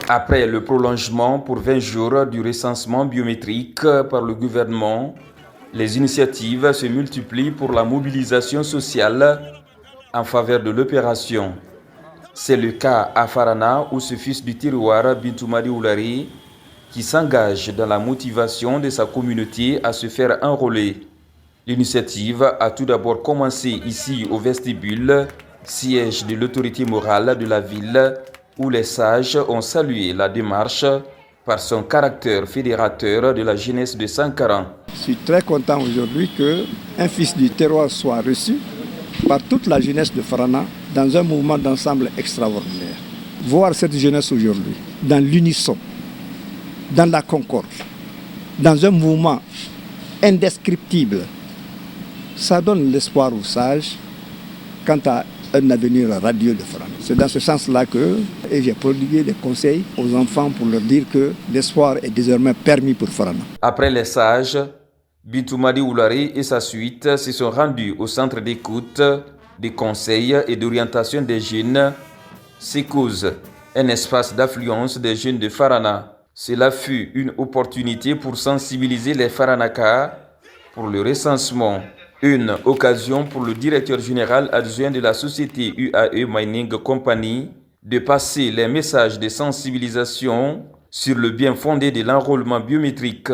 Après le prolongement pour 20 jours du recensement biométrique par le gouvernement, les initiatives se multiplient pour la mobilisation sociale en faveur de l'opération. C'est le cas à Farana où ce fils du terroir, Bintou Madi Oulari, qui s'engage dans la motivation de sa communauté à se faire enrôler. L'initiative a tout d'abord commencé ici au vestibule, siège de l'autorité morale de la ville, où les sages ont salué la démarche par son caractère fédérateur de la jeunesse de Sankaran. Je suis très content aujourd'hui qu'un fils du terroir soit reçu par toute la jeunesse de Farana dans un mouvement d'ensemble extraordinaire. Voir cette jeunesse aujourd'hui dans l'unisson, dans la concorde, dans un mouvement indescriptible, ça donne l'espoir aux sages quant à un avenir radieux de Farana. C'est dans ce sens-là que j'ai prodigué des conseils aux enfants pour leur dire que l'espoir est désormais permis pour Farana. Après les sages, Bintou Madi Oulari et sa suite se sont rendus au centre d'écoute, de conseil et d'orientation des jeunes, Sekouz, un espace d'affluence des jeunes de Farana. Cela fut une opportunité pour sensibiliser les Faranaka pour le recensement. Une occasion pour le directeur général adjoint de la société UAE Mining Company de passer les messages de sensibilisation sur le bien fondé de l'enrôlement biométrique.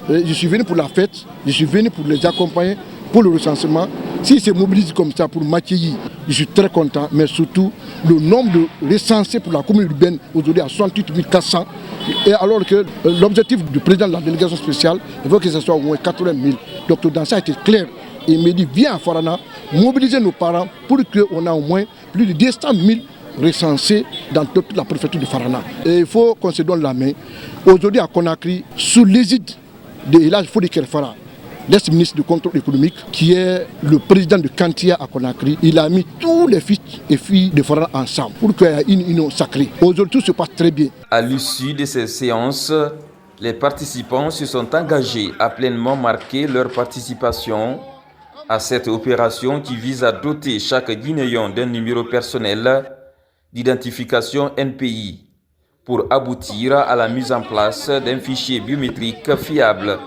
Je suis venu pour la fête, je suis venu pour les accompagner pour le recensement. S'ils se mobilisent comme ça pour m'accueillir, je suis très content, mais surtout le nombre de recensés pour la commune urbaine aujourd'hui à 68 400. Et alors que l'objectif du président de la délégation spéciale, il faut que ce soit au moins 80 000. Donc dans ça a été clair. Il me dit, viens à Farana, mobiliser nos parents pour qu'on ait au moins plus de 200 000 recensés dans toute la préfecture de Farana. Et il faut qu'on se donne la main. Aujourd'hui à Conakry, sous l'égide de Elhadji Fodi Kerfara, l'ex-ministre du contrôle économique, qui est le président de Kantia à Conakry, il a mis tous les fils et filles de Farana ensemble pour qu'il y ait une union sacrée. Aujourd'hui, tout se passe très bien. À l'issue de ces séances, les participants se sont engagés à pleinement marquer leur participation à cette opération qui vise à doter chaque Guinéen d'un numéro personnel d'identification NPI pour aboutir à la mise en place d'un fichier biométrique fiable.